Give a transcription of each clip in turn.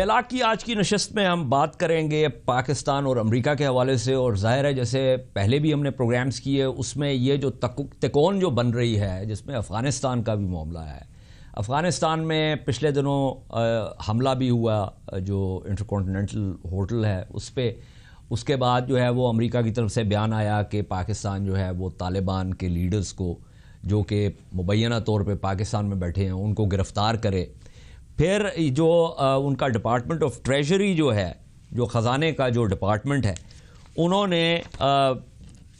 بیلاگ کی آج کی نشست میں ہم بات کریں گے پاکستان اور امریکہ کے حوالے سے، اور ظاہر ہے جیسے پہلے بھی ہم نے پروگرامز کیے اس میں یہ جو تکون جو بن رہی ہے جس میں افغانستان کا بھی معاملہ ہے. افغانستان میں پچھلے دنوں حملہ بھی ہوا جو انٹر کانٹیننٹل ہوٹل ہے اس پہ. اس کے بعد جو ہے وہ امریکہ کی طرف سے بیان آیا کہ پاکستان جو ہے وہ طالبان کے لیڈرز کو جو کہ مبینہ طور پہ پاکستان میں بیٹھے ہیں ان کو گرفتار کرے. پھر جو ان کا ڈپارٹمنٹ آف ٹریجری جو ہے، جو خزانے کا جو ڈپارٹمنٹ ہے، انہوں نے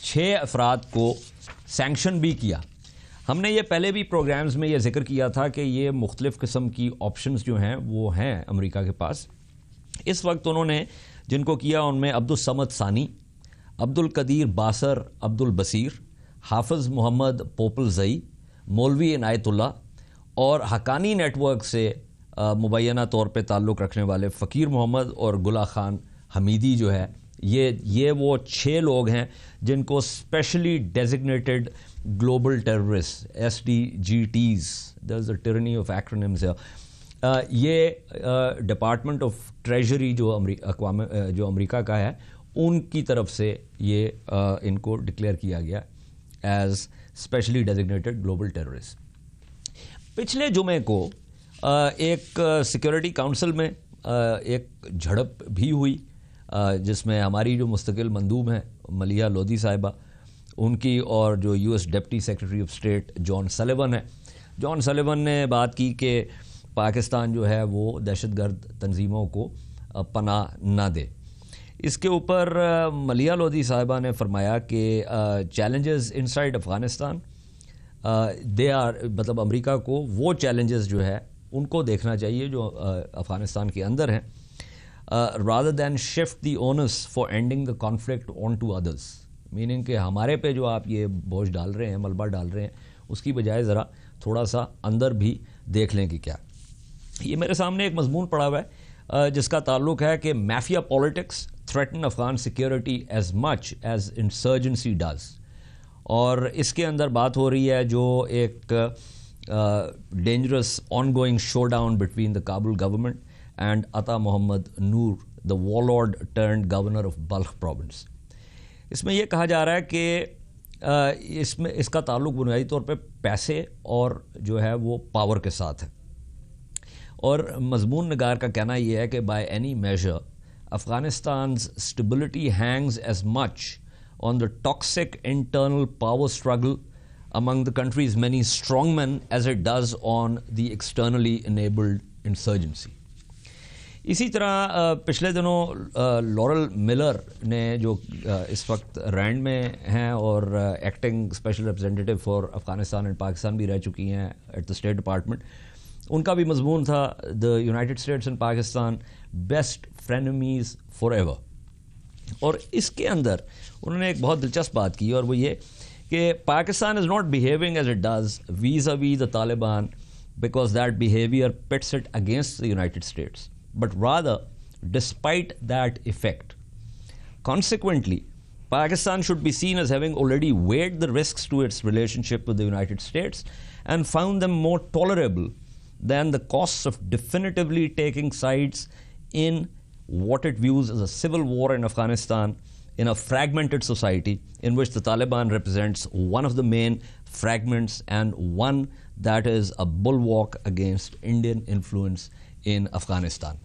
6 افراد کو سینکشن بھی کیا. ہم نے یہ پہلے بھی پروگرامز میں یہ ذکر کیا تھا کہ یہ مختلف قسم کی آپشنز جو ہیں وہ ہیں امریکہ کے پاس. اس وقت انہوں نے جن کو کیا ان میں عبدالصمد ثانی، عبدالقدیر باسر عبدالبصیر، حافظ محمد پوپل زئی، مولوی عنایت اللہ اور حقانی نیٹ ورک سے مبینہ طور پہ تعلق رکھنے والے فقیر محمد اور گلا خان حمیدی جو ہے، یہ وہ 6 لوگ ہیں جن کو specially designated global terrorist SDGTs. There's a tyranny of acronyms here. یہ ڈپارٹمنٹ آف ٹریجری جو امریکہ کا ہے ان کی طرف سے یہ ان کو ڈکلیئر کیا گیا as specially designated global terrorist. پچھلے جمعے کو ایک سیکورٹی کاؤنسل میں ایک جھڑپ بھی ہوئی جس میں ہماری جو مستقل مندوب ہیں ملیحہ لودھی صاحبہ ان کی اور جو US deputy secretary of state John Sullivan ہے. جان سلیون نے بات کی کہ پاکستان جو ہے وہ دہشت گرد تنظیموں کو پناہ نہ دے. اس کے اوپر ملیحہ لودھی صاحبہ نے فرمایا کہ challenges inside Afghanistan they are, مطلب امریکہ کو وہ چیلنجز جو ہے ان کو دیکھنا چاہیے جو افغانستان کے اندر ہیں، rather than shift the onus for ending the conflict onto others. Meaning کہ ہمارے پہ جو آپ یہ بوجھ ڈال رہے ہیں، ملبہ ڈال رہے ہیں، اس کی بجائے ذرا تھوڑا سا اندر بھی دیکھ لیں کہ کیا. یہ میرے سامنے ایک مضمون پڑا ہوا ہے جس کا تعلق ہے کہ mafia politics threaten Afghan security as much as insurgency does. اور اس کے اندر بات ہو رہی ہے جو ایک dangerous ongoing showdown between the Kabul government and Atta Mohammad Noor the warlord turned governor of Balkh province. اس میں یہ کہا جا رہا ہے کہ اس کا تعلق بنیادی طور پہ پیسے اور جو ہے وہ پاور کے ساتھ ہے. اور مضمون نگار کا کہنا یہ ہے کہ بائی اینی میجر افغانستان's stability hangs as much on the toxic internal power struggle among the country's many strongmen as it does on the externally enabled insurgency. اسی طرح پچھلے دنوں لورل ملر نے جو اس وقت رینڈ میں ہیں اور acting special representative for Afghanistan and Pakistan بھی رہ چکی ہیں ایٹ دا اسٹیٹ ڈپارٹمنٹ، ان کا بھی مضمون تھا the United States and Pakistan best frenemies forever. اور اس کے اندر انہوں نے ایک بہت دلچسپ بات کی اور وہ یہ کہ Pakistan is not behaving as it does vis-a-vis the Taliban because that behavior pits it against the United States, but rather despite that effect. Consequently, Pakistan should be seen as having already weighed the risks to its relationship with the United States and found them more tolerable than the costs of definitively taking sides in what it views as a civil war in Afghanistan in a fragmented society in which the Taliban represents one of the main fragments and one that is a bulwark against Indian influence in Afghanistan.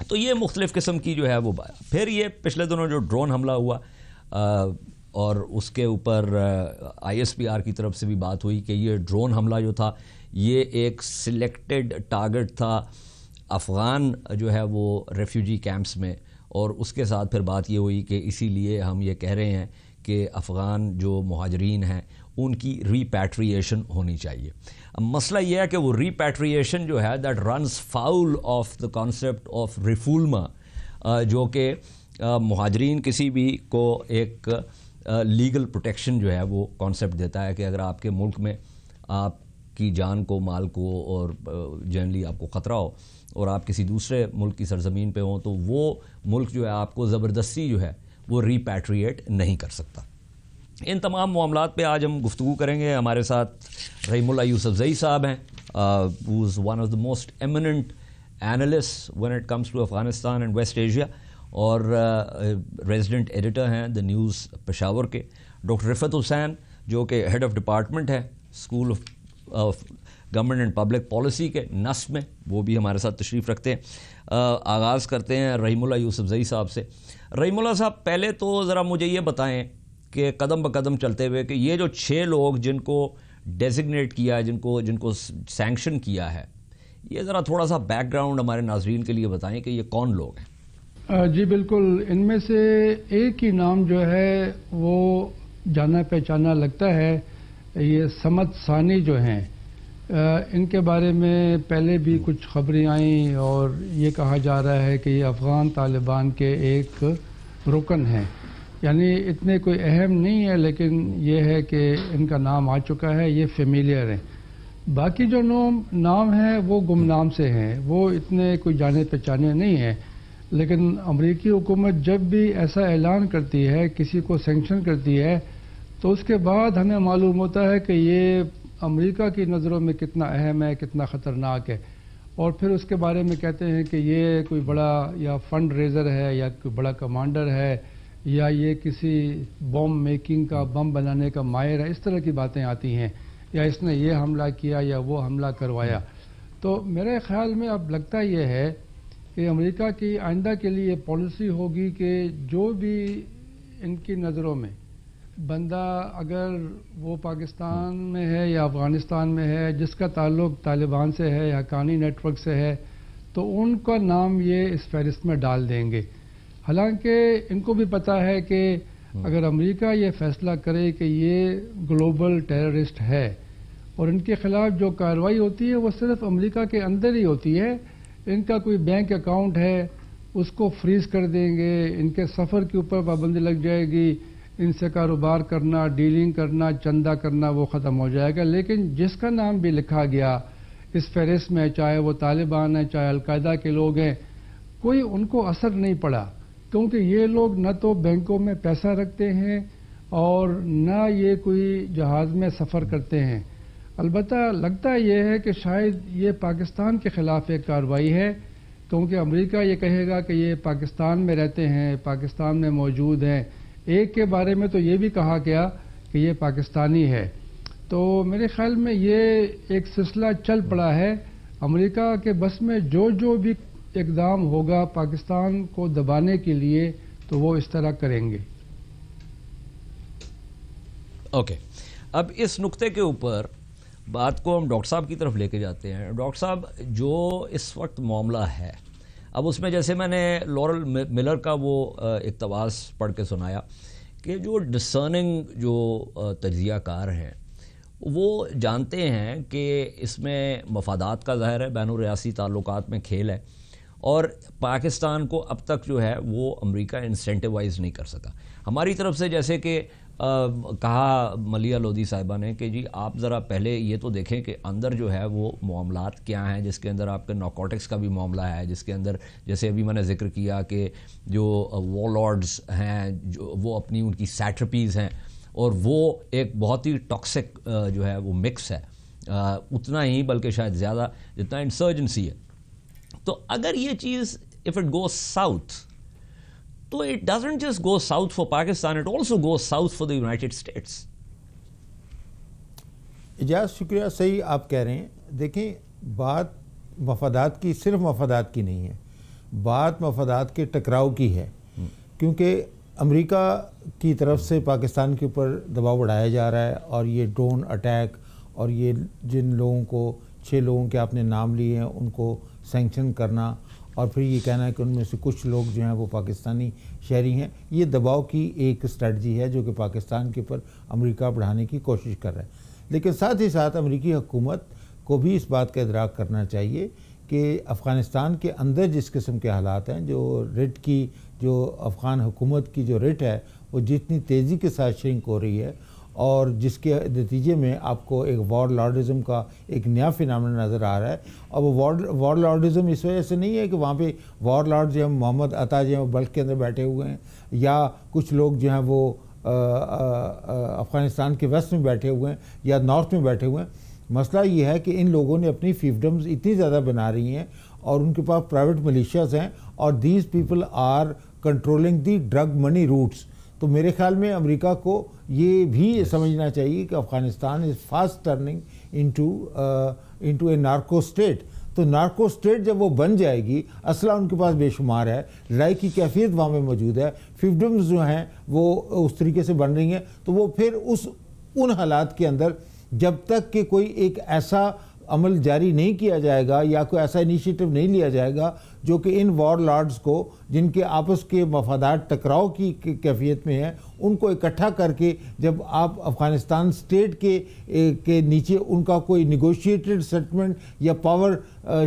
تو یہ مختلف قسم کی جو ہے وہ بات. پھر یہ پچھلے دنوں جو ڈرون حملہ ہوا اور اس کے اوپر ISPR کی طرف سے بھی بات ہوئی کہ یہ ڈرون حملہ جو تھا یہ ایک سلیکٹڈ ٹارگٹ تھا افغان جو ہے وہ ریفیوجی کیمپس میں، اور اس کے ساتھ پھر بات یہ ہوئی کہ اسی لیے ہم یہ کہہ رہے ہیں کہ افغان جو مہاجرین ہیں ان کی ریپیٹریشن ہونی چاہیے. مسئلہ یہ ہے کہ وہ ریپیٹریشن جو ہے that runs foul of the concept of refoulement, جو کہ مہاجرین کسی بھی کو ایک لیگل پروٹیکشن جو ہے وہ کانسیپٹ دیتا ہے کہ اگر آپ کے ملک میں آپ کی جان کو، مال کو اور جنرلی آپ کو خطرہ ہو اور آپ کسی دوسرے ملک کی سرزمین پہ ہوں تو وہ ملک جو ہے آپ کو زبردستی جو ہے وہ ریپیٹریٹ نہیں کر سکتا. ان تمام معاملات پہ آج ہم گفتگو کریں گے. ہمارے ساتھ رحیم اللہ یوسف زئی صاحب ہیں who is one of the most eminent analyst when it comes to Afghanistan and West Asia, اور ریزیڈنٹ ایڈیٹر ہیں دا نیوز پشاور کے. ڈاکٹر رفعت حسین جو کہ ہیڈ آف ڈپارٹمنٹ ہے school of government and public policy کے نصب میں، وہ بھی ہمارے ساتھ تشریف رکھتے ہیں. آغاز کرتے ہیں رحیم اللہ یوسف زئی صاحب سے. رحیم اللہ صاحب، پہلے تو ذرا مجھے یہ بتائیں کہ قدم بقدم چلتے ہوئے کہ یہ جو 6 لوگ جن کو ڈیزگنیٹ کیا ہے، جن کو سینکشن کیا ہے، یہ ذرا تھوڑا سا بیک گراؤنڈ ہمارے ناظرین کے لیے بتائیں کہ یہ کون لوگ ہیں. جی بالکل، ان میں سے ایک ہی نام جو ہے وہ جانا پہچانا لگتا ہے، یہ سمد ثانی جو ہیں. ان کے بارے میں پہلے بھی کچھ خبریں آئیں اور یہ کہا جا رہا ہے کہ یہ افغان طالبان کے ایک رکن ہیں، یعنی اتنے کوئی اہم نہیں ہے، لیکن یہ ہے کہ ان کا نام آ چکا ہے، یہ فیملیئر ہیں. باقی جو نام ہیں وہ گمنام سے ہیں، وہ اتنے کوئی جانے پہچانے نہیں ہیں. لیکن امریکی حکومت جب بھی ایسا اعلان کرتی ہے، کسی کو سینکشن کرتی ہے، تو اس کے بعد ہمیں معلوم ہوتا ہے کہ یہ امریکہ کی نظروں میں کتنا اہم ہے، کتنا خطرناک ہے. اور پھر اس کے بارے میں کہتے ہیں کہ یہ کوئی بڑا یا فنڈ ریزر ہے، یا کوئی بڑا کمانڈر ہے، یا یہ کسی بم میکنگ کا، بم بنانے کا ماہر ہے. اس طرح کی باتیں آتی ہیں، یا اس نے یہ حملہ کیا یا وہ حملہ کروایا. تو میرے خیال میں اب لگتا یہ ہے کہ امریکہ کی آئندہ کے لیے پالیسی ہوگی کہ جو بھی ان کی نظروں میں بندہ، اگر وہ پاکستان میں ہے یا افغانستان میں ہے، جس کا تعلق طالبان سے ہے یا حقانی نیٹ ورک سے ہے، تو ان کا نام یہ اس فہرست میں ڈال دیں گے. حالانکہ ان کو بھی پتا ہے کہ اگر امریکہ یہ فیصلہ کرے کہ یہ گلوبل ٹیررسٹ ہے اور ان کے خلاف جو کارروائی ہوتی ہے وہ صرف امریکہ کے اندر ہی ہوتی ہے، ان کا کوئی بینک اکاؤنٹ ہے اس کو فریز کر دیں گے، ان کے سفر کے اوپر پابندی لگ جائے گی، ان سے کاروبار کرنا، ڈیلنگ کرنا، چندہ کرنا وہ ختم ہو جائے گا. لیکن جس کا نام بھی لکھا گیا اس فہرست میں، چاہے وہ طالبان ہیں، چاہے القاعدہ کے لوگ ہیں، کوئی ان کو اثر نہیں پڑا، کیونکہ یہ لوگ نہ تو بینکوں میں پیسہ رکھتے ہیں اور نہ یہ کوئی جہاز میں سفر کرتے ہیں. البتہ لگتا یہ ہے کہ شاید یہ پاکستان کے خلاف ایک کارروائی ہے، کیونکہ امریکہ یہ کہے گا کہ یہ پاکستان میں رہتے ہیں، پاکستان میں موجود ہیں. ایک کے بارے میں تو یہ بھی کہا گیا کہ یہ پاکستانی ہے. تو میرے خیال میں یہ ایک سلسلہ چل پڑا ہے. امریکہ کے بس میں جو بھی اقدام ہوگا پاکستان کو دبانے کے لیے تو وہ اس طرح کریں گے. اوکے، اب اس نقطے کے اوپر بات کو ہم ڈاکٹر صاحب کی طرف لے کے جاتے ہیں. ڈاکٹر صاحب، جو اس وقت معاملہ ہے، اب اس میں جیسے میں نے لورل ملر کا وہ اقتباس پڑھ کے سنایا کہ جو ڈسرننگ جو تجزیہ کار ہیں وہ جانتے ہیں کہ اس میں مفادات کا ظاہر ہے، بین الریاسی تعلقات میں کھیل ہے، اور پاکستان کو اب تک جو ہے وہ امریکہ انسینٹیوائز نہیں کر سکا. ہماری طرف سے جیسے کہ کہا ملیہ لودھی صاحبہ نے کہ جی آپ ذرا پہلے یہ تو دیکھیں کہ اندر جو ہے وہ معاملات کیا ہیں، جس کے اندر آپ کے نارکوٹکس کا بھی معاملہ ہے، جس کے اندر جیسے ابھی میں نے ذکر کیا کہ جو وار لارڈز ہیں، جو وہ اپنی ان کی سیٹرپیز ہیں، اور وہ ایک بہت ہی ٹاکسک جو ہے وہ مکس ہے، اتنا ہی بلکہ شاید زیادہ جتنا انسرجنسی ہے. تو اگر یہ چیز if it goes south, تو it doesn't just go south for Pakistan, it also goes south for the United States. اجاز شکریہ. صحیح آپ کہہ رہے ہیں. دیکھیں، بات مفادات کی، صرف مفادات کی نہیں ہے، بات مفادات کے ٹکراؤ کی ہے، کیونکہ امریکہ کی طرف سے پاکستان کے اوپر دباؤ بڑھایا جا رہا ہے، اور یہ ڈرون اٹیک اور یہ جن لوگوں کو 6 لوگوں کے آپ نے نام لیے ہیں ان کو سینکشن کرنا، اور پھر یہ کہنا ہے کہ ان میں سے کچھ لوگ جو ہیں وہ پاکستانی شہری ہیں، یہ دباؤ کی ایک اسٹریٹجی ہے جو کہ پاکستان کے اوپر امریکہ بڑھانے کی کوشش کر رہا ہے. لیکن ساتھ ہی ساتھ امریکی حکومت کو بھی اس بات کا ادراک کرنا چاہیے کہ افغانستان کے اندر جس قسم کے حالات ہیں، جو رٹ کی، جو افغان حکومت کی جو رٹ ہے وہ جتنی تیزی کے ساتھ شرنک ہو رہی ہے، اور جس کے نتیجے میں آپ کو ایک وار لارڈزم کا ایک نیا فینامنا نظر آ رہا ہے. اور وہ وار لارڈزم اس وجہ سے نہیں ہے کہ وہاں پہ وار لارڈ جو ہیں محمد عطا جو ہیں وہ بلخ کے اندر بیٹھے ہوئے ہیں، یا کچھ لوگ جو ہیں وہ افغانستان کے ویسٹ میں بیٹھے ہوئے ہیں یا نارتھ میں بیٹھے ہوئے ہیں. مسئلہ یہ ہے کہ ان لوگوں نے اپنی فیفڈمز اتنی زیادہ بنا رہی ہیں اور ان کے پاس پرائیویٹ ملیشیاز ہیں اور these people are controlling the drug money routes. تو میرے خیال میں امریکہ کو یہ بھی سمجھنا چاہیے کہ Afghanistan is fast turning into a narco state. تو نارکو اسٹیٹ جب وہ بن جائے گی, اسلحہ ان کے پاس بے شمار ہے, لڑائی کی کیفیت وہاں میں موجود ہے, فیوڈمز جو ہیں وہ اس طریقے سے بن رہی ہیں, تو وہ پھر ان حالات کے اندر جب تک کہ کوئی ایک ایسا عمل جاری نہیں کیا جائے گا یا کوئی ایسا انیشیٹو نہیں لیا جائے گا جو کہ ان وار لارڈز کو, جن کے آپس کے مفادات ٹکراؤ کی کیفیت میں ہیں, ان کو اکٹھا کر کے جب آپ افغانستان سٹیٹ کے نیچے ان کا کوئی نیگوشیٹڈ سیٹلمنٹ یا پاور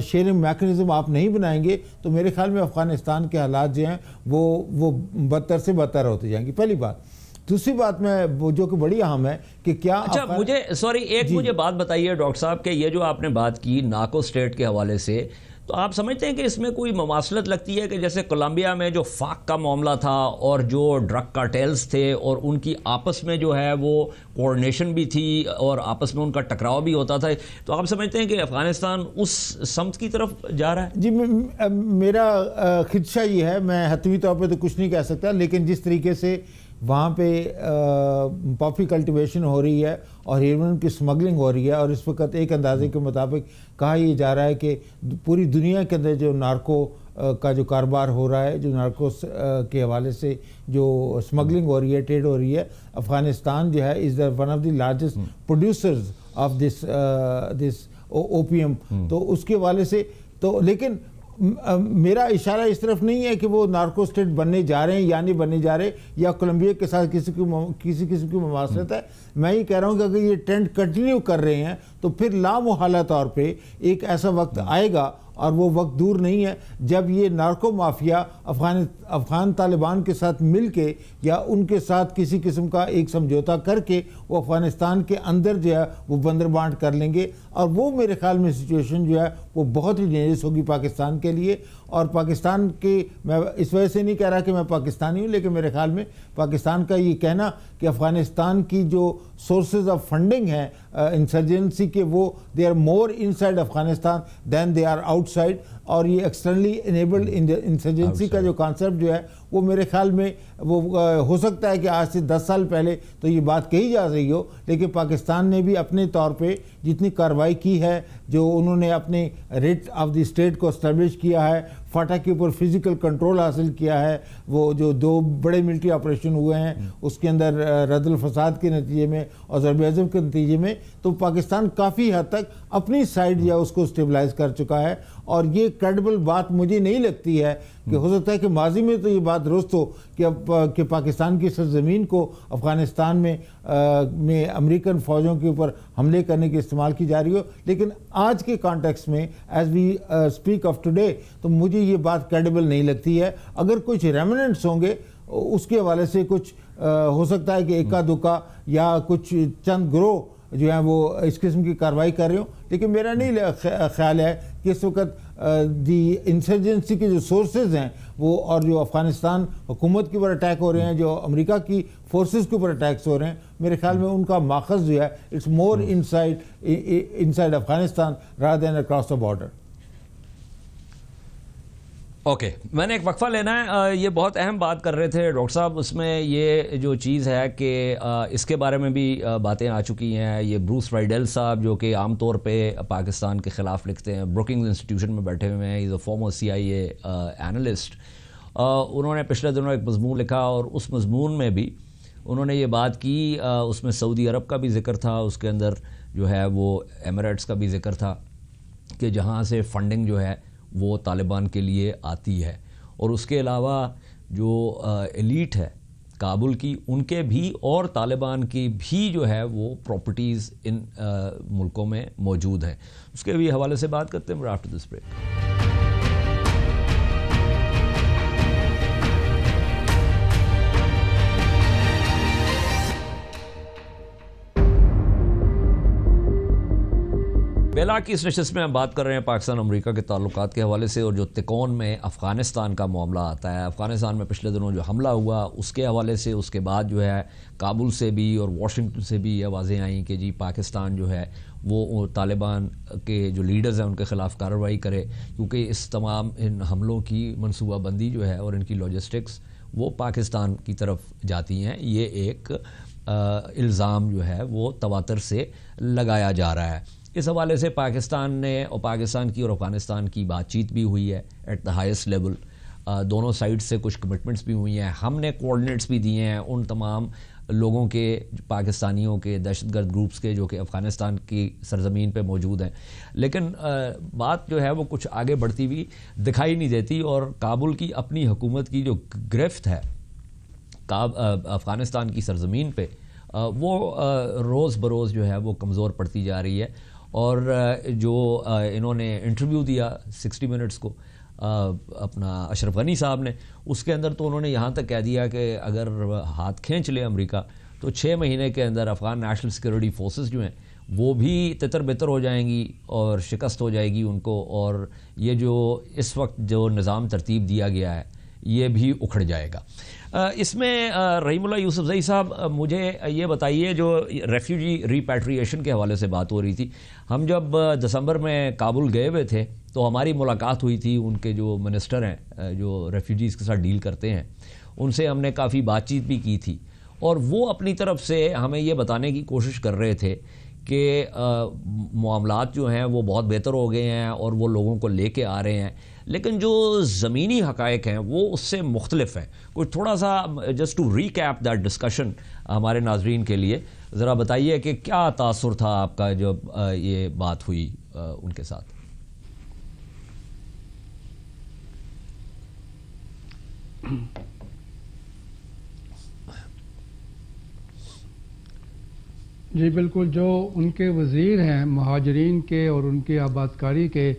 شیئرنگ میکنزم آپ نہیں بنائیں گے, تو میرے خیال میں افغانستان کے حالات جو ہیں وہ بدتر سے بدتر ہوتے جائیں گے. پہلی بات. دوسری بات میں جو کہ بڑی اہم ہے کہ کیا اچھا مجھے بات بتائیے ڈاکٹر صاحب کہ یہ جو آپ نے بات کی نارکو اسٹیٹ کے حوالے سے, تو آپ سمجھتے ہیں کہ اس میں کوئی مماثلت لگتی ہے کہ جیسے کولمبیا میں جو فاک کا معاملہ تھا اور جو ڈرگ کارٹیلز تھے اور ان کی آپس میں جو ہے وہ کوارڈینیشن بھی تھی اور آپس میں ان کا ٹکراؤ بھی ہوتا تھا, تو آپ سمجھتے ہیں کہ افغانستان اس سمت کی طرف جا رہا ہے؟ جی میرا خدشہ یہ ہے, میں حتمی طور پہ تو کچھ نہیں کہہ سکتا, لیکن جس طریقے سے وہاں پہ پاپی کلٹیویشن ہو رہی ہے اور ہیروئن کی سمگلنگ ہو رہی ہے, اور اس وقت ایک اندازے کے مطابق کہا یہ جا رہا ہے کہ پوری دنیا کے اندر جو نارکو کا جو کاروبار ہو رہا ہے, جو نارکو کے حوالے سے جو سمگلنگ ہو رہی ہے, ٹریڈ ہو رہی ہے, افغانستان جو ہے is one of the largest producers of this opium. تو اس کے حوالے سے تو لیکن میرا اشارہ اس طرف نہیں ہے کہ وہ نارکو اسٹیٹ بننے جا رہے ہیں یا نہیں بننے جا رہے, یا کولمبیا کے ساتھ کسی قسم کی مماثلت ہے. میں یہ کہہ رہا ہوں کہ اگر یہ ٹرینڈ کنٹینیو کر رہے ہیں تو پھر لامحالہ طور پہ ایک ایسا وقت آئے گا, اور وہ وقت دور نہیں ہے, جب یہ نارکو مافیا افغان طالبان کے ساتھ مل کے یا ان کے ساتھ کسی قسم کا ایک سمجھوتا کر کے وہ افغانستان کے اندر جو ہے وہ بندر بانٹ کر لیں گے, اور وہ میرے خیال میں سچویشن جو ہے وہ بہت ہی ڈینجرس ہوگی پاکستان کے لیے. اور پاکستان کے, میں اس وجہ سے نہیں کہہ رہا کہ میں پاکستانی ہوں, لیکن میرے خیال میں پاکستان کا یہ کہنا کہ افغانستان کی جو سورسز آف فنڈنگ ہیں انسرجنسی کے, وہ they are more inside Afghanistan than they are outside, اور یہ ایکسٹرنلی انیبلڈ انسرجنسی کا جو کانسیپٹ جو ہے وہ میرے خیال میں وہ ہو سکتا ہے کہ آج سے 10 سال پہلے تو یہ بات کہی جا رہی ہو, لیکن پاکستان نے بھی اپنے طور پہ جتنی کارروائی کی ہے, جو انہوں نے اپنے ریٹ آف دی اسٹیٹ کو اسٹیبلش کیا ہے, فاٹا کے اوپر فزیکل کنٹرول حاصل کیا ہے, وہ جو 2 بڑے ملٹری آپریشن ہوئے ہیں اس کے اندر رد الفساد کے نتیجے میں اور ضرب اعظم کے نتیجے میں, تو پاکستان کافی حد تک اپنی سائڈ جو ہے اس کو اسٹیبلائز کر چکا ہے. اور یہ کریڈیبل بات مجھے نہیں لگتی ہے کہ ہو سکتا ہے کہ ماضی میں تو یہ بات درست ہو کہ پاکستان کی سرزمین کو افغانستان میں امریکن فوجوں کے اوپر حملے کرنے کی استعمال کی جا رہی ہو, لیکن آج کے کانٹیکسٹ میں as we speak of today تو مجھے یہ بات کریڈیبل نہیں لگتی ہے. اگر کچھ ریمننٹس ہوں گے اس کے حوالے سے کچھ ہو سکتا ہے کہ اکا دکا یا کچھ چند گروہ جو ہیں وہ اس قسم کی کارروائی کر رہے ہوں, لیکن میرا نہیں خیال ہے کہ اس وقت دی انسرجنسی کے جو سورسز ہیں وہ, اور جو افغانستان حکومت کے اوپر اٹیک ہو رہے ہیں, جو امریکہ کی فورسز کے اوپر اٹیکس ہو رہے ہیں, میرے خیال میں ان کا ماخذ جو ہے it's more inside Afghanistan rather than across the border. Okay, میں نے ایک وقفہ لینا ہے. یہ بہت اہم بات کر رہے تھے ڈاکٹر صاحب, اس میں یہ جو چیز ہے کہ اس کے بارے میں بھی باتیں آ چکی ہیں. یہ بروس رائڈل صاحب جو کہ عام طور پہ پاکستان کے خلاف لکھتے ہیں, بروکنگز انسٹیٹیوشن میں بیٹھے ہوئے ہیں, از اے فارمر CIA اینالسٹ. انہوں نے پچھلے دنوں ایک مضمون لکھا اور اس مضمون میں بھی انہوں نے یہ بات کی, اس میں سعودی عرب کا بھی ذکر تھا, اس کے اندر جو ہے وہ ایمریٹس کا بھی ذکر تھا کہ جہاں سے فنڈنگ جو ہے وہ طالبان کے لیے آتی ہے, اور اس کے علاوہ جو ایلیٹ ہے کابل کی ان کے بھی اور طالبان کی بھی جو ہے وہ پراپرٹیز ان ملکوں میں موجود ہیں. اس کے بھی حوالے سے بات کرتے ہیں آفٹر دس بریک. ویلا کی اس نشست میں ہم بات کر رہے ہیں پاکستان امریکہ کے تعلقات کے حوالے سے، اور جو تکون میں افغانستان کا معاملہ آتا ہے، افغانستان میں پچھلے دنوں جو حملہ ہوا اس کے حوالے سے، اس کے بعد جو ہے کابل سے بھی اور واشنگٹن سے بھی یہ آوازیں آئیں کہ جی پاکستان جو ہے وہ طالبان کے جو لیڈرز ہیں ان کے خلاف کارروائی کرے، کیونکہ اس تمام ان حملوں کی منصوبہ بندی جو ہے اور ان کی لاجسٹکس وہ پاکستان کی طرف جاتی ہیں۔ یہ ایک الزام جو ہے وہ تواتر سے لگایا جا رہا ہے۔ اس حوالے سے پاکستان نے اور پاکستان کی اور افغانستان کی بات چیت بھی ہوئی ہے ایٹ دا ہائیسٹ لیول، دونوں سائڈ سے کچھ کمٹمنٹس بھی ہوئی ہیں، ہم نے کوآرڈینیٹس بھی دیے ہیں ان تمام لوگوں کے، پاکستانیوں کے، دہشت گرد گروپس کے جو کہ افغانستان کی سرزمین پہ موجود ہیں، لیکن بات جو ہے وہ کچھ آگے بڑھتی ہوئی دکھائی نہیں دیتی، اور کابل کی اپنی حکومت کی جو گرفت ہے افغانستان کی سرزمین پہ وہ روز بروز جو ہے وہ کمزور پڑتی جا رہی ہے۔ اور جو انہوں نے انٹرویو دیا 60 منٹس کو اپنا اشرف غنی صاحب نے، اس کے اندر تو انہوں نے یہاں تک کہہ دیا کہ اگر ہاتھ کھینچ لے امریکہ تو 6 مہینے کے اندر افغان نیشنل سیکورٹی فورسز جو ہیں وہ بھی تتر بتر ہو جائیں گی اور شکست ہو جائے گی ان کو، اور یہ جو اس وقت جو نظام ترتیب دیا گیا ہے یہ بھی اکھڑ جائے گا۔ اس میں رحیم اللہ یوسف زئی صاحب مجھے یہ بتائیے، جو ریفیوجی ریپیٹریشن کے حوالے سے بات ہو رہی تھی، ہم جب دسمبر میں کابل گئے ہوئے تھے تو ہماری ملاقات ہوئی تھی ان کے جو منسٹر ہیں جو ریفیوجیز کے ساتھ ڈیل کرتے ہیں، ان سے ہم نے کافی بات چیت بھی کی تھی، اور وہ اپنی طرف سے ہمیں یہ بتانے کی کوشش کر رہے تھے کہ معاملات جو ہیں وہ بہت بہتر ہو گئے ہیں اور وہ لوگوں کو لے کے آ رہے ہیں، لیکن جو زمینی حقائق ہیں وہ اس سے مختلف ہیں۔ کچھ تھوڑا سا just to recap that discussion ہمارے ناظرین کے لیے ذرا بتائیے کہ کیا تاثر تھا آپ کا جب یہ بات ہوئی ان کے ساتھ؟ جی بالکل، جو ان کے وزیر ہیں مہاجرین کے اور ان کی آبادکاری کے،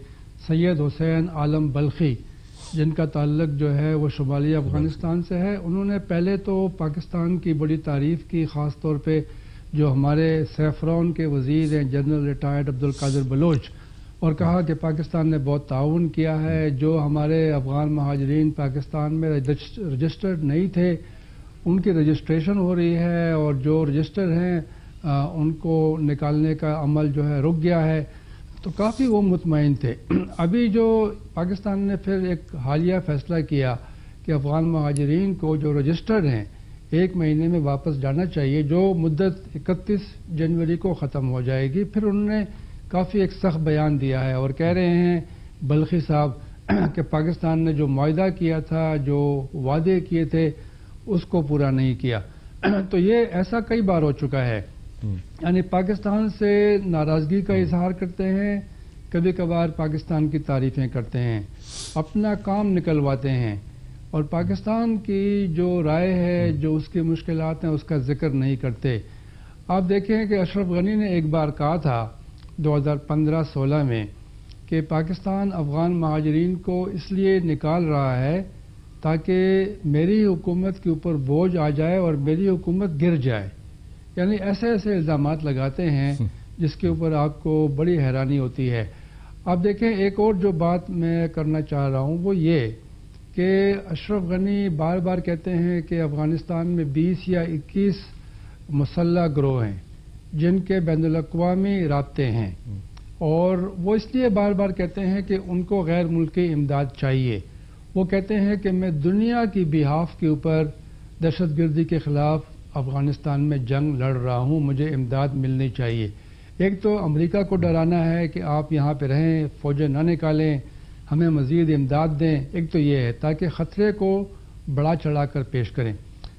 سید حسین عالم بلخی، جن کا تعلق جو ہے وہ شمالی افغانستان سے ہے، انہوں نے پہلے تو پاکستان کی بڑی تعریف کی، خاص طور پہ جو ہمارے سیفرون کے وزیر ہیں جنرل ریٹائرڈ عبدالقادر بلوچ، اور کہا کہ پاکستان نے بہت تعاون کیا ہے، جو ہمارے افغان مہاجرین پاکستان میں رجسٹرڈ نہیں تھے ان کی رجسٹریشن ہو رہی ہے، اور جو رجسٹر ہیں ان کو نکالنے کا عمل جو ہے رک گیا ہے، تو کافی وہ مطمئن تھے۔ ابھی جو پاکستان نے پھر ایک حالیہ فیصلہ کیا کہ افغان مہاجرین کو جو رجسٹرڈ ہیں 1 مہینے میں واپس جانا چاہیے، جو مدت 31 جنوری کو ختم ہو جائے گی، پھر انہوں نے کافی ایک سخت بیان دیا ہے اور کہہ رہے ہیں بلخی صاحب کہ پاکستان نے جو معاہدہ کیا تھا، جو وعدے کیے تھے، اس کو پورا نہیں کیا۔ تو یہ ایسا کئی بار ہو چکا ہے، یعنی پاکستان سے ناراضگی کا اظہار کرتے ہیں، کبھی کبھار پاکستان کی تعریفیں کرتے ہیں، اپنا کام نکلواتے ہیں، اور پاکستان کی جو رائے ہے، جو اس کی مشکلات ہیں، اس کا ذکر نہیں کرتے۔ آپ دیکھیں کہ اشرف غنی نے ایک بار کہا تھا 2015-16 میں کہ پاکستان افغان مہاجرین کو اس لیے نکال رہا ہے تاکہ میری حکومت کے اوپر بوجھ آ جائے اور میری حکومت گر جائے، یعنی ایسے ایسے الزامات لگاتے ہیں جس کے اوپر آپ کو بڑی حیرانی ہوتی ہے۔ آپ دیکھیں ایک اور جو بات میں کرنا چاہ رہا ہوں وہ یہ کہ اشرف غنی بار بار کہتے ہیں کہ افغانستان میں 20 یا 21 مسلح گروہ ہیں جن کے بین الاقوامی رابطے ہیں، اور وہ اس لیے بار بار کہتے ہیں کہ ان کو غیر ملکی امداد چاہیے۔ وہ کہتے ہیں کہ میں دنیا کی بیہاف کے اوپر دہشت گردی کے خلاف افغانستان میں جنگ لڑ رہا ہوں، مجھے امداد ملنی چاہیے۔ ایک تو امریکہ کو ڈرانا ہے کہ آپ یہاں پہ رہیں، فوجیں نہ نکالیں، ہمیں مزید امداد دیں، ایک تو یہ ہے تاکہ خطرے کو بڑا چڑھا کر پیش کریں،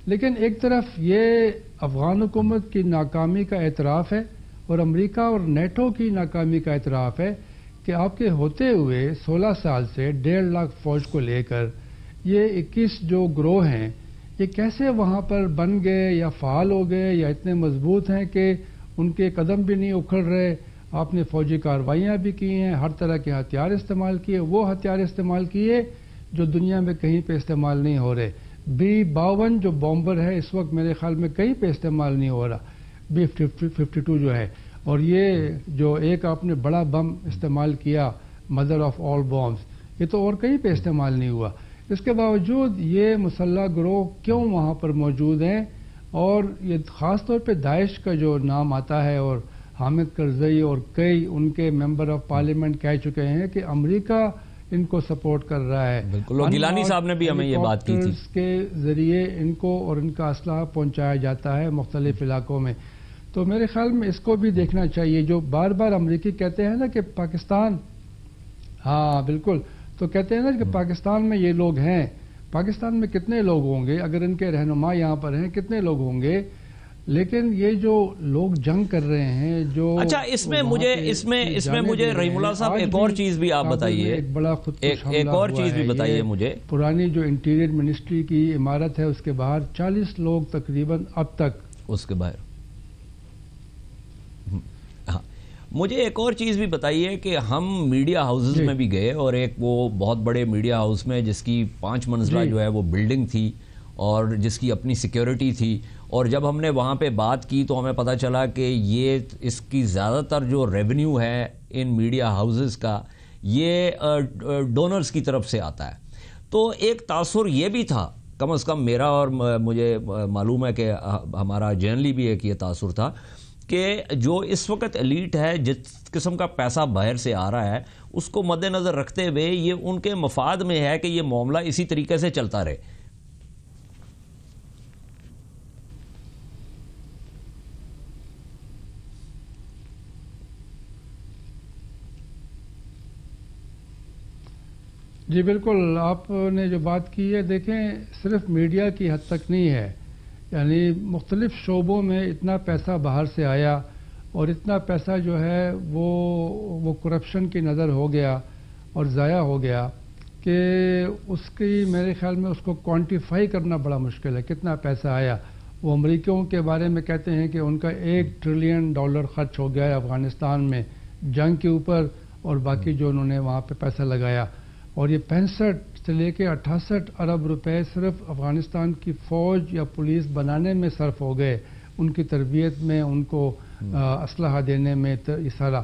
لیکن ایک طرف یہ افغان حکومت کی ناکامی کا اعتراف ہے اور امریکہ اور نیٹو کی ناکامی کا اعتراف ہے کہ آپ کے ہوتے ہوئے 16 سال سے 1.5 لاکھ فوج کو لے کر یہ 21 جو گروہ ہیں یہ کیسے وہاں پر بن گئے یا فعال ہو گئے یا اتنے مضبوط ہیں کہ ان کے قدم بھی نہیں اکھڑ رہے۔ آپ نے فوجی کارروائیاں بھی کی ہیں، ہر طرح کے ہتھیار استعمال کیے، وہ ہتھیار استعمال کیے جو دنیا میں کہیں پہ استعمال نہیں ہو رہے۔ B-52 جو بامبر ہے اس وقت میرے خیال میں کہیں پہ استعمال نہیں ہو رہا، B-52 جو ہے، اور یہ جو ایک آپ نے بڑا بم استعمال کیا مدر آف آل بامز، یہ تو اور کہیں پہ استعمال نہیں ہوا. اس کے باوجود یہ مسلح گروہ کیوں وہاں پر موجود ہیں؟ اور یہ خاص طور پہ داعش کا جو نام آتا ہے، اور حامد کرزئی اور کئی ان کے ممبر آف پارلیمنٹ کہہ چکے ہیں کہ امریکہ ان کو سپورٹ کر رہا ہے. بالکل، اور گیلانی صاحب نے بھی ہمیں یہ بات کی تھی. اس کے ذریعے ان کو اور ان کا اسلحہ پہنچایا جاتا ہے مختلف علاقوں میں. تو میرے خیال میں اس کو بھی دیکھنا چاہیے. جو بار بار امریکی کہتے ہیں نا کہ پاکستان، ہاں بالکل، تو کہتے ہیں نا کہ پاکستان میں یہ لوگ ہیں. پاکستان میں کتنے لوگ ہوں گے اگر ان کے رہنما یہاں پر ہیں؟ کتنے لوگ ہوں گے؟ لیکن یہ جو لوگ جنگ کر رہے ہیں جو اچھا، اس میں مجھے رحیم اللہ صاحب ایک اور چیز بھی آپ بتائیے، ایک بڑا ایک اور چیز بھی بتائیے مجھے. پرانی جو انٹیریئر منسٹری کی عمارت ہے اس کے باہر 40 لوگ تقریباً اب تک اس کے باہر. ہاں، مجھے ایک اور چیز بھی بتائیے کہ ہم میڈیا ہاؤسز میں بھی گئے، اور ایک وہ بہت بڑے میڈیا ہاؤس میں جس کی 5 منزلہ جو ہے وہ بلڈنگ تھی اور جس کی اپنی سیکیورٹی تھی، اور جب ہم نے وہاں پہ بات کی تو ہمیں پتہ چلا کہ یہ اس کی زیادہ تر جو ریونیو ہے ان میڈیا ہاؤسز کا یہ ڈونرز کی طرف سے آتا ہے. تو ایک تاثر یہ بھی تھا، کم از کم میرا، اور مجھے معلوم ہے کہ ہمارا جنرلی بھی ایک یہ تاثر تھا کہ جو اس وقت ایلیٹ ہے، جس قسم کا پیسہ باہر سے آ رہا ہے، اس کو مد نظر رکھتے ہوئے یہ ان کے مفاد میں ہے کہ یہ معاملہ اسی طریقے سے چلتا رہے. جی بالکل، آپ نے جو بات کی ہے، دیکھیں صرف میڈیا کی حد تک نہیں ہے، یعنی مختلف شعبوں میں اتنا پیسہ باہر سے آیا اور اتنا پیسہ جو ہے وہ کرپشن کی نظر ہو گیا اور ضائع ہو گیا کہ اس کی میرے خیال میں اس کو کوانٹیفائی کرنا بڑا مشکل ہے کتنا پیسہ آیا. وہ امریکیوں کے بارے میں کہتے ہیں کہ ان کا $1 ٹریلین خرچ ہو گیا ہے افغانستان میں جنگ کے اوپر، اور باقی جو انہوں نے وہاں پہ پیسہ لگایا، اور یہ 65 سے لے کے 68 ارب روپے صرف افغانستان کی فوج یا پولیس بنانے میں صرف ہو گئے، ان کی تربیت میں، ان کو اسلحہ دینے میں، یہ سارا.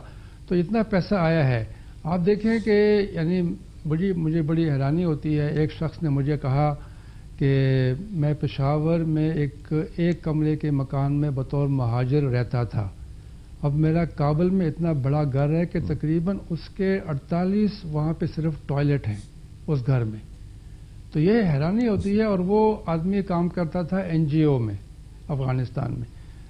تو اتنا پیسہ آیا ہے. آپ دیکھیں کہ یعنی مجھے بڑی حیرانی ہوتی ہے. ایک شخص نے مجھے کہا کہ میں پشاور میں ایک کمرے کے مکان میں بطور مہاجر رہتا تھا، اب میرا کابل میں اتنا بڑا گھر ہے کہ تقریباً اس کے 48 وہاں پہ صرف ٹوائلٹ ہیں اس گھر میں. تو یہ حیرانی ہوتی ہے. اور وہ آدمی کام کرتا تھا NGO میں افغانستان میں،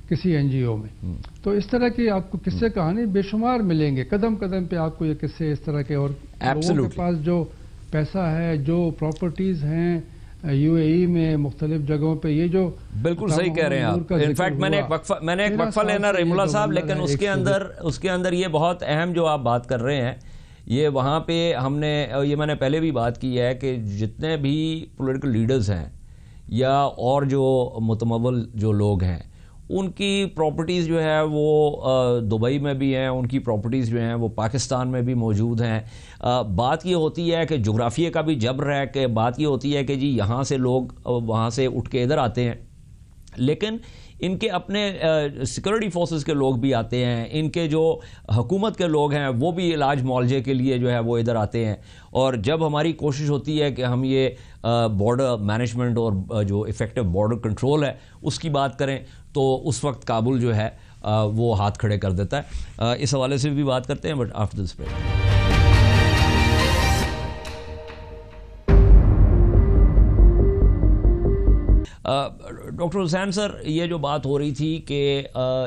کسی NGO میں. تو اس طرح کی آپ کو قصے کہانی بے شمار ملیں گے، قدم قدم پہ آپ کو یہ قصے اس طرح کے. اور لوگوں کے پاس جو پیسہ ہے، جو پراپرٹیز ہیں UAE میں مختلف جگہوں پہ، یہ جو بالکل صحیح کہہ رہے ہیں آپ. انفیکٹ میں نے ایک وقفہ لینا رحیم اللہ صاحب، لیکن اس کے اندر یہ بہت اہم جو آپ بات کر رہے ہیں، یہ وہاں پہ ہم نے، یہ میں نے پہلے بھی بات کی ہے کہ جتنے بھی پولیٹیکل لیڈرز ہیں یا اور جو متمول جو لوگ ہیں، ان کی پراپرٹیز جو ہے وہ دبئی میں بھی ہیں، ان کی پراپرٹیز جو ہیں وہ پاکستان میں بھی موجود ہیں. بات یہ ہوتی ہے کہ جغرافیے کا بھی جبر ہے، کہ بات یہ ہوتی ہے کہ جی یہاں سے لوگ وہاں سے اٹھ کے ادھر آتے ہیں، لیکن ان کے اپنے سیکورٹی فورسز کے لوگ بھی آتے ہیں، ان کے جو حکومت کے لوگ ہیں وہ بھی علاج معالجے کے لیے جو ہے وہ ادھر آتے ہیں. اور جب ہماری کوشش ہوتی ہے کہ ہم یہ بارڈر مینجمنٹ اور جو افیکٹو بارڈر کنٹرول ہے اس کی بات کریں، تو اس وقت کابل جو ہے وہ ہاتھ کھڑے کر دیتا ہے. اس حوالے سے بھی بات کرتے ہیں، but after this break. Doctor Hussain sir, یہ جو بات ہو رہی تھی کہ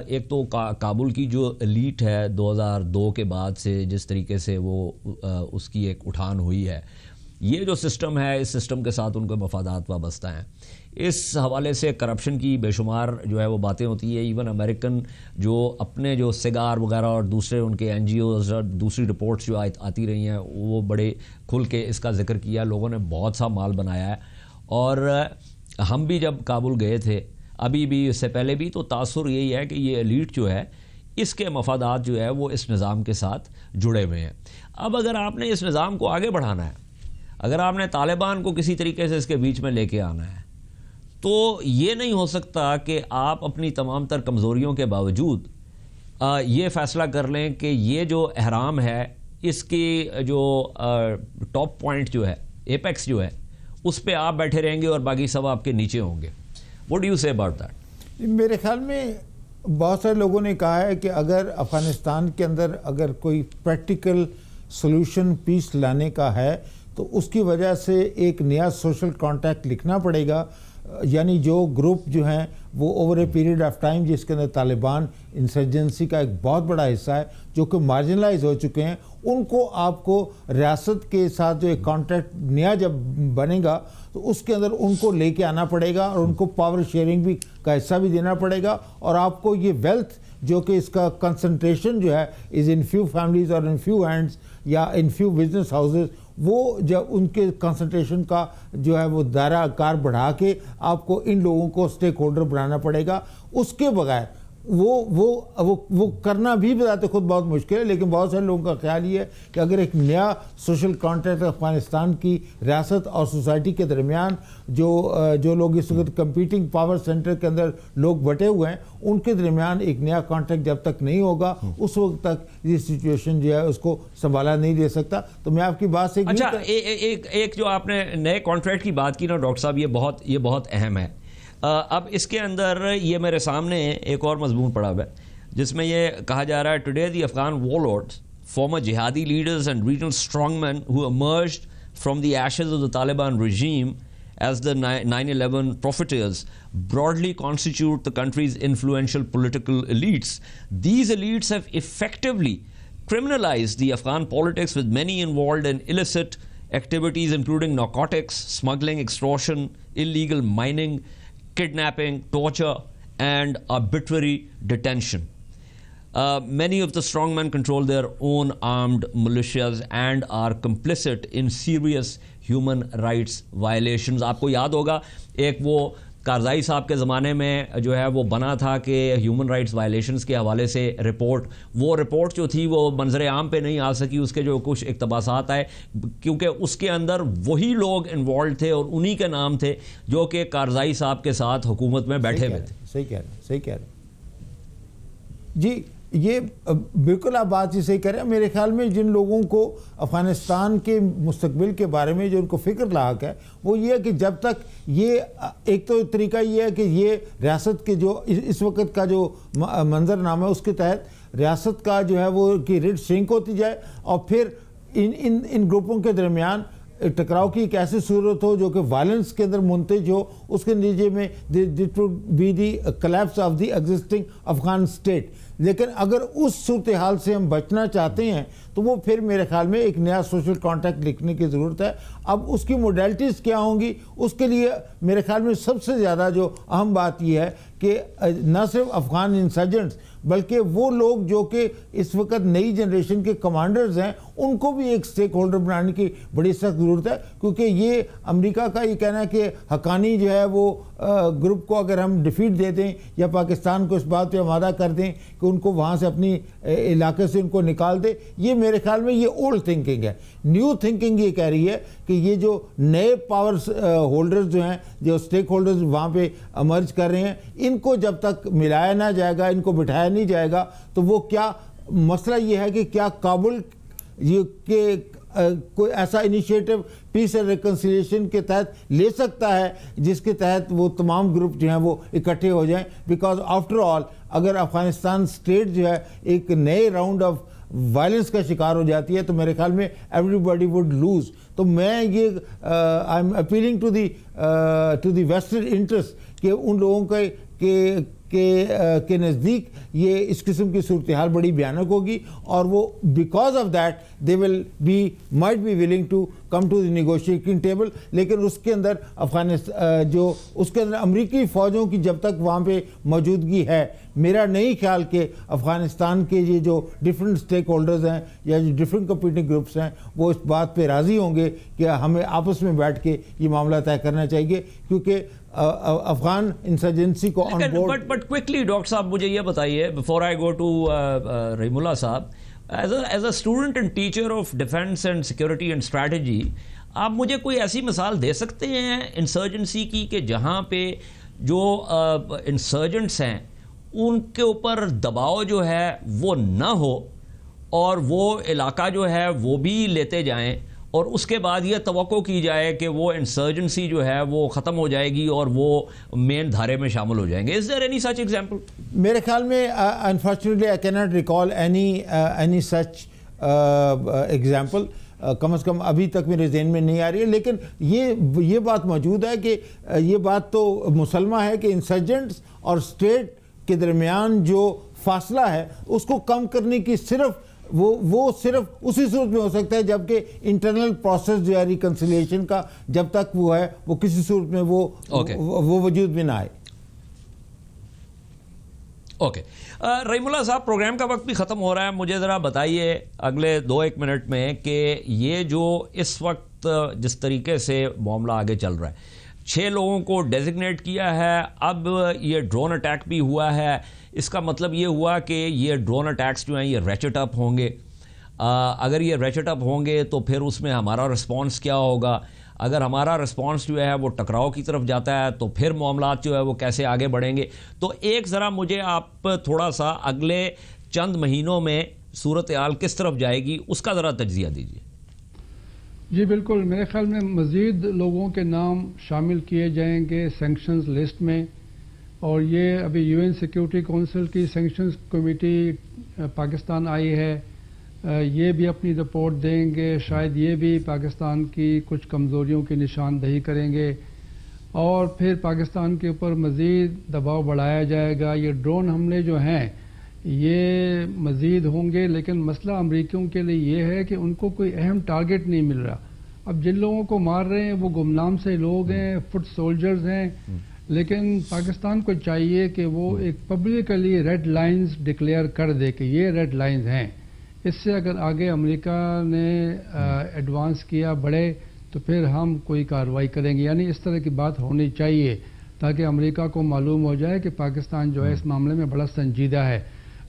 ایک تو کابل کی جو ایلیٹ ہے 2002 کے بعد سے جس طریقے سے وہ اس کی ایک اٹھان ہوئی ہے، یہ جو سسٹم ہے، اس سسٹم کے ساتھ ان کے مفادات وابستہ ہیں. اس حوالے سے کرپشن کی بے شمار جو ہے وہ باتیں ہوتی ہیں. ایون امریکن جو اپنے جو سگار وغیرہ اور دوسرے ان کے NGOز اور دوسری رپورٹس جو آتی رہی ہیں، وہ بڑے کھل کے اس کا ذکر کیا. لوگوں نے بہت سا مال بنایا ہے. اور ہم بھی جب کابل گئے تھے، ابھی بھی، اس سے پہلے بھی، تو تاثر یہی ہے کہ یہ ایلیٹ جو ہے اس کے مفادات جو ہے وہ اس نظام کے ساتھ جڑے ہوئے ہیں. اب اگر آپ نے اس نظام کو آگے بڑھانا ہے، اگر آپ نے طالبان کو کسی طریقے سے اس کے بیچ میں لے کے آنا ہے، تو یہ نہیں ہو سکتا کہ آپ اپنی تمام تر کمزوریوں کے باوجود یہ فیصلہ کر لیں کہ یہ جو احرام ہے اس کی جو ٹاپ پوائنٹ جو ہے, ایپیکس جو ہے, اس پہ آپ بیٹھے رہیں گے اور باقی سب آپ کے نیچے ہوں گے. واٹ ڈو یو سے اباؤٹ دیٹ؟ میرے خیال میں بہت سارے لوگوں نے کہا ہے کہ اگر افغانستان کے اندر اگر کوئی پریکٹیکل سولوشن پیس لانے کا ہے تو اس کی وجہ سے ایک نیا سوشل کانٹیکٹ لکھنا پڑے گا. یعنی جو گروپ جو ہیں وہ over a period of time, جس کے اندر طالبان انسرجنسی کا ایک بہت بڑا حصہ ہے, جو کہ مارجنلائز ہو چکے ہیں, ان کو آپ کو ریاست کے ساتھ جو ایک کانٹیکٹ نیا جب بنے گا تو اس کے اندر ان کو لے کے آنا پڑے گا اور ان کو پاور شیئرنگ بھی کا حصہ بھی دینا پڑے گا. اور آپ کو یہ ویلتھ جو کہ اس کا کنسنٹریشن جو ہے از ان فیو فیملیز اور ان فیو ہینڈز یا ان فیو بزنس ہاؤسز, وہ جب ان کے کنسنٹریشن کا جو ہے وہ دائرہ کار بڑھا کے آپ کو ان لوگوں کو سٹیک ہولڈر بنانا پڑے گا. اس کے بغیر وہ کرنا بھی بذات خود بہت مشکل ہے. لیکن بہت سارے لوگوں کا خیال یہ ہے کہ اگر ایک نیا سوشل کانٹیکٹ افغانستان کی ریاست اور سوسائٹی کے درمیان جو لوگ اس وقت کمپیٹنگ پاور سینٹر کے اندر لوگ بٹے ہوئے ہیں, ان کے درمیان ایک نیا کانٹیکٹ جب تک نہیں ہوگا اس وقت تک یہ سچویشن جو ہے اس کو سنبھالا نہیں دے سکتا. تو میں آپ کی بات سے اچھا, ایک جو آپ نے نئے کانٹریکٹ کی بات کی نا ڈاکٹر صاحب, یہ بہت اہم ہے. اب اس کے اندر یہ میرے سامنے ایک اور مضمون پڑا ہوا ہے جس میں یہ کہا جا رہا ہے, today the Afghan warlords, former jihadi leaders and regional strongmen who emerged from the ashes of the Taliban regime as the 9/11 profiteers broadly constitute the country's influential political elites. These elites have effectively criminalized the Afghan politics, with many involved in illicit activities including narcotics, smuggling, extortion, illegal mining, kidnapping, torture, and arbitrary detention. Many of the strongmen control their own armed militias and are complicit in serious human rights violations. آپ کو یاد ہوگا ایک وہ کارزائی صاحب کے زمانے میں جو ہے وہ بنا تھا کہ ہیومن رائٹس وائلیشنز کے حوالے سے رپورٹ, وہ رپورٹ جو تھی وہ منظر عام پہ نہیں آ سکی, اس کے جو کچھ اقتباسات آئے, کیونکہ اس کے اندر وہی لوگ انوالوڈ تھے اور انہی کے نام تھے جو کہ کارزائی صاحب کے ساتھ حکومت میں بیٹھے ہوئے تھے. صحیح کہہ رہے ہیں جی, یہ بالکل آپ بات ہی صحیح کہہ رہے ہیں. میرے خیال میں جن لوگوں کو افغانستان کے مستقبل کے بارے میں جو ان کو فکر لاحق ہے وہ یہ ہے کہ جب تک یہ ایک تو طریقہ یہ ہے کہ یہ ریاست کے جو اس وقت کا جو منظر نامہ ہے اس کے تحت ریاست کا جو ہے وہ کی ریٹ شرنک ہوتی جائے, اور پھر ان گروپوں کے درمیان ٹکراؤ کی ایک ایسی صورت ہو جو کہ وائلنس کے اندر منتج ہو. اس کے نتیجے میں that would be the collapse of the existing Afghan state. لیکن اگر اس صورتحال سے ہم بچنا چاہتے ہیں تو وہ پھر میرے خیال میں ایک نیا سوشل کانٹیکٹ لکھنے کی ضرورت ہے. اب اس کی موڈیلٹیز کیا ہوں گی, اس کے لیے میرے خیال میں سب سے زیادہ جو اہم بات یہ ہے کہ نہ صرف افغان انسرجنٹس بلکہ وہ لوگ جو کہ اس وقت نئی جنریشن کے کمانڈرز ہیں ان کو بھی ایک سٹیک ہولڈر بنانے کی بڑی سخت ضرورت ہے. کیونکہ یہ امریکہ کا یہ کہنا ہے کہ حقانی جو ہے وہ گروپ کو اگر ہم ڈیفیٹ دے دیں یا پاکستان کو اس بات پہ آمادہ کر دیں کہ ان کو وہاں سے اپنی علاقے سے ان کو نکال دے, یہ میرے خیال میں یہ اولڈ تھنکنگ ہے. نیو تھنکنگ یہ کہہ رہی ہے کہ یہ جو نئے پاور ہولڈرز جو ہیں, جو سٹیک ہولڈرز وہاں پہ امرج کر رہے ہیں, ان کو جب تک ملایا نہ جائے گا, ان کو بٹھایا نہیں جائے گا, تو وہ کیا مسئلہ یہ ہے کہ کیا کابل یہ کہ کوئی ایسا انیشیٹو پیس اینڈ ریکنسیلیشن کے تحت لے سکتا ہے جس کے تحت وہ تمام گروپ جو ہیں وہ اکٹھے ہو جائیں. بیکاز آفٹر آل اگر افغانستان اسٹیٹ جو ہے ایک نئے راؤنڈ آف وائلنس کا شکار ہو جاتی ہے تو میرے خیال میں ایوری باڈی وڈ لوز. تو میں یہ I am appealing to the western interest کہ ان لوگوں کے نزدیک یہ اس قسم کی صورتحال بڑی بھیانک ہوگی, اور وہ because of that they will be might be willing to come to the negotiating table. لیکن اس کے اندر اس کے اندر امریکی فوجوں کی جب تک وہاں پہ موجودگی ہے, میرا نہیں خیال کہ افغانستان کے یہ جو ڈفرینٹ اسٹیک ہولڈرز ہیں یا جو ڈفرینٹ کمپیٹنگ گروپس ہیں وہ اس بات پہ راضی ہوں گے کہ ہمیں آپس میں بیٹھ کے یہ معاملہ طے کرنا چاہیے. کیونکہ افغان انسرجنسی کو on board. But quickly doctor صاحب مجھے یہ بتائیے بفور آئی گو ٹو رحیم اللہ صاحب, as a student and teacher of defence and security and strategy, آپ مجھے کوئی ایسی مثال دے سکتے ہیں انسرجنسی کی کہ جہاں پہ جو انسرجنٹس ہیں ان کے اوپر دباؤ جو ہے وہ نہ ہو اور وہ علاقہ جو ہے وہ بھی لیتے جائیں اور اس کے بعد یہ توقع کی جائے کہ وہ انسرجنسی جو ہے وہ ختم ہو جائے گی اور وہ مین دھارے میں شامل ہو جائیں گے. Is there any such example? میرے خیال میں unfortunately I cannot recall any such example. کم از کم ابھی تک میرے ذہن میں نہیں آ رہی ہے. لیکن یہ بات موجود ہے کہ یہ بات تو مسلمہ ہے کہ انسرجنٹس اور اسٹیٹ کے درمیان جو فاصلہ ہے اس کو کم کرنے کی صرف وہ صرف اسی صورت میں ہو سکتا ہے جبکہ انٹرنل پروسیس جو ہے ریکنسیلیشن کا جب تک وہ ہے وہ کسی صورت میں وہ وجود میں نہ آئے. اوکے رحیم اللہ صاحب، پروگرام کا وقت بھی ختم ہو رہا ہے. مجھے ذرا بتائیے اگلے 2-1 منٹ میں کہ یہ جو اس وقت جس طریقے سے معاملہ آگے چل رہا ہے، 6 لوگوں کو ڈیزگنیٹ کیا ہے، اب یہ ڈرون اٹیک بھی ہوا ہے، اس کا مطلب یہ ہوا کہ یہ ڈرون اٹیکس جو ہیں یہ ریچٹ اپ ہوں گے. اگر یہ ریچٹ اپ ہوں گے تو پھر اس میں ہمارا رسپانس کیا ہوگا؟ اگر ہمارا رسپانس جو ہے وہ ٹکراؤ کی طرف جاتا ہے تو پھر معاملات جو ہے وہ کیسے آگے بڑھیں گے؟ تو ایک ذرا مجھے آپ تھوڑا سا اگلے چند مہینوں میں صورتحال کس طرف جائے گی اس کا ذرا تجزیہ دیجیے. جی بالکل، میرے خیال میں مزید لوگوں کے نام شامل کیے جائیں گے سینکشنز لسٹ میں، اور یہ ابھی یو این سیکیورٹی کونسل کی سینکشنز کمیٹی پاکستان آئی ہے، یہ بھی اپنی رپورٹ دیں گے. شاید یہ بھی پاکستان کی کچھ کمزوریوں کی نشاندہی کریں گے اور پھر پاکستان کے اوپر مزید دباؤ بڑھایا جائے گا. یہ ڈرون حملے جو ہیں یہ مزید ہوں گے، لیکن مسئلہ امریکیوں کے لیے یہ ہے کہ ان کو کوئی اہم ٹارگٹ نہیں مل رہا. اب جن لوگوں کو مار رہے ہیں وہ گمنام سے لوگ ہیں، فٹ سولجرز ہیں، لیکن پاکستان کو چاہیے کہ وہ ایک پبلکلی ریڈ لائنز ڈکلیئر کر دے کہ یہ ریڈ لائنز ہیں. اس سے اگر آگے امریکہ نے ایڈوانس کیا بڑھے تو پھر ہم کوئی کارروائی کریں گے. یعنی اس طرح کی بات ہونی چاہیے تاکہ امریکہ کو معلوم ہو جائے کہ پاکستان جو ہے اس معاملے میں بڑا سنجیدہ ہے.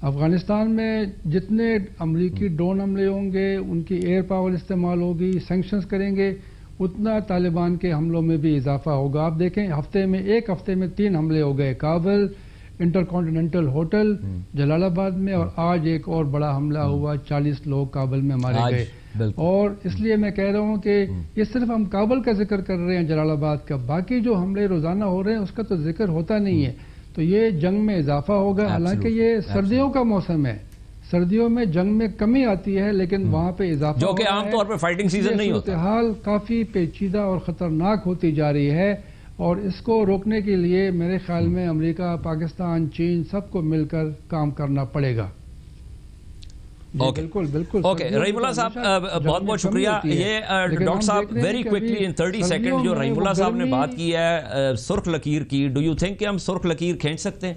افغانستان میں جتنے امریکی ڈرون حملے ہوں گے، ان کی ایئر پاور استعمال ہوگی، سینکشنز کریں گے، اتنا طالبان کے حملوں میں بھی اضافہ ہوگا. آپ دیکھیں ایک ہفتے میں 3 حملے ہو گئے، کابل، انٹر کانٹیننٹل ہوٹل، جلال آباد میں، اور آج ایک اور بڑا حملہ ہوا، 40 لوگ کابل میں مارے گئے. اور اس لیے میں کہہ رہا ہوں کہ یہ صرف ہم کابل کا ذکر کر رہے ہیں، جلال آباد کا، باقی جو حملے روزانہ ہو رہے ہیں اس کا تو ذکر ہوتا نہیں ہے. تو یہ جنگ میں اضافہ ہوگا. حالانکہ یہ سردیوں کا موسم ہے، سردیوں میں جنگ میں کمی آتی ہے، لیکن وہاں پہ اضافہ جو کہ عام طور پہ فائٹنگ سیزن نہیں ہوتا. صورتحال کافی پیچیدہ اور خطرناک ہوتی جا رہی ہے، اور اس کو روکنے کے لیے میرے خیال میں امریکہ، پاکستان، چین سب کو مل کر کام کرنا پڑے گا. بالکل بالکل. اوکے رحیم اللہ صاحب، بہت بہت شکریہ. یہ ڈاکٹر صاحب ویری کوئکلی ان 30 سیکنڈ جو رحیم اللہ صاحب نے بات کی ہے سرخ لکیر کی، ڈو یو تھنک کہ ہم سرخ لکیر کھینچ سکتے ہیں؟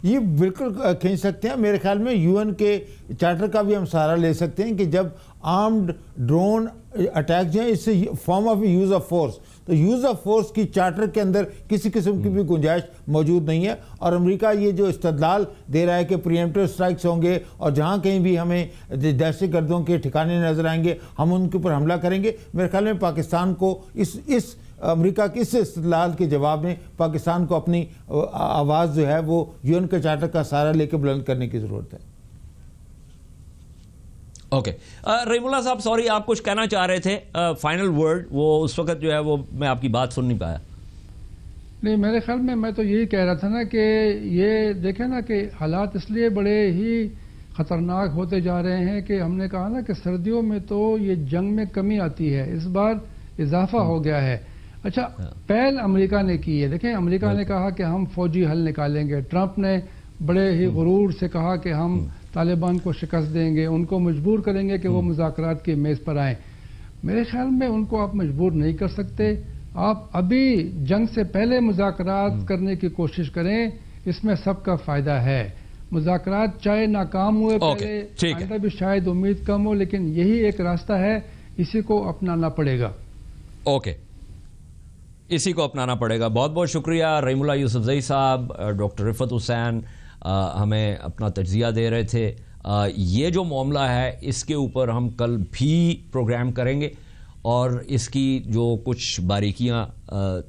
یہ بالکل کھینچ سکتے ہیں. میرے خیال میں یو این کے چارٹر کا بھی ہم سہارا لے سکتے ہیں کہ جب آرمڈ ڈرون اٹیک جو ہے اس سے form of use of force, تو یوز آف فورس کی چارٹر کے اندر کسی قسم کی بھی گنجائش موجود نہیں ہے. اور امریکہ یہ جو استدلال دے رہا ہے کہ پریمپٹیو اسٹرائکس ہوں گے اور جہاں کہیں بھی ہمیں دہشت گردوں کے ٹھکانے نظر آئیں گے ہم ان کے اوپر حملہ کریں گے. میرے خیال میں پاکستان کو اس امریکہ کے اس استدلال کے جواب میں پاکستان کو اپنی آواز جو ہے وہ یو این کے چارٹر کا سہارا لے کے بلند کرنے کی ضرورت ہے. اوکے رحیم اللہ صاحب، سوری آپ کچھ کہنا چاہ رہے تھے، فائنل ورڈ، وہ اس وقت جو ہے وہ میں آپ کی بات سن نہیں پایا. نہیں، میرے خیال میں تو یہی کہہ رہا تھا نا کہ یہ دیکھیں نا کہ حالات اس لیے بڑے ہی خطرناک ہوتے جا رہے ہیں کہ ہم نے کہا نا کہ سردیوں میں تو یہ جنگ میں کمی آتی ہے، اس بار اضافہ ہو گیا ہے. اچھا، پہل امریکہ نے کی ہے. دیکھیں امریکہ نے کہا کہ ہم فوجی حل نکالیں گے، ٹرمپ نے بڑے ہی غرور سے کہا کہ ہم طالبان کو شکست دیں گے، ان کو مجبور کریں گے کہ وہ مذاکرات کی میز پر آئیں. میرے خیال میں ان کو آپ مجبور نہیں کر سکتے. آپ ابھی جنگ سے پہلے مذاکرات کرنے کی کوشش کریں، اس میں سب کا فائدہ ہے. مذاکرات چاہے ناکام ہوئے پہلے، آئندہ بھی شاید امید کم ہو، لیکن یہی ایک راستہ ہے، اسی کو اپنانا پڑے گا. اوکے، اسی کو اپنانا پڑے گا. بہت بہت شکریہ رحیم اللہ یوسفزئی صاحب. ڈاکٹر رفعت حسین ہمیں اپنا تجزیہ دے رہے تھے. یہ جو معاملہ ہے اس کے اوپر ہم کل بھی پروگرام کریں گے اور اس کی جو کچھ باریکیاں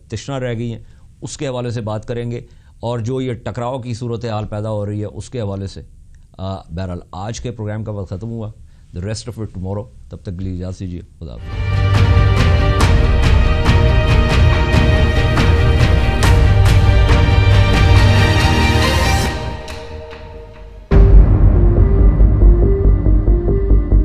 تشنا رہ گئی ہیں اس کے حوالے سے بات کریں گے. اور جو یہ ٹکراؤ کی صورتحال پیدا ہو رہی ہے اس کے حوالے سے. بہرحال آج کے پروگرام کا وقت ختم ہوا. The rest of it tomorrow. تب تک کے لیے اجازت دیجیے. خدا حافظ.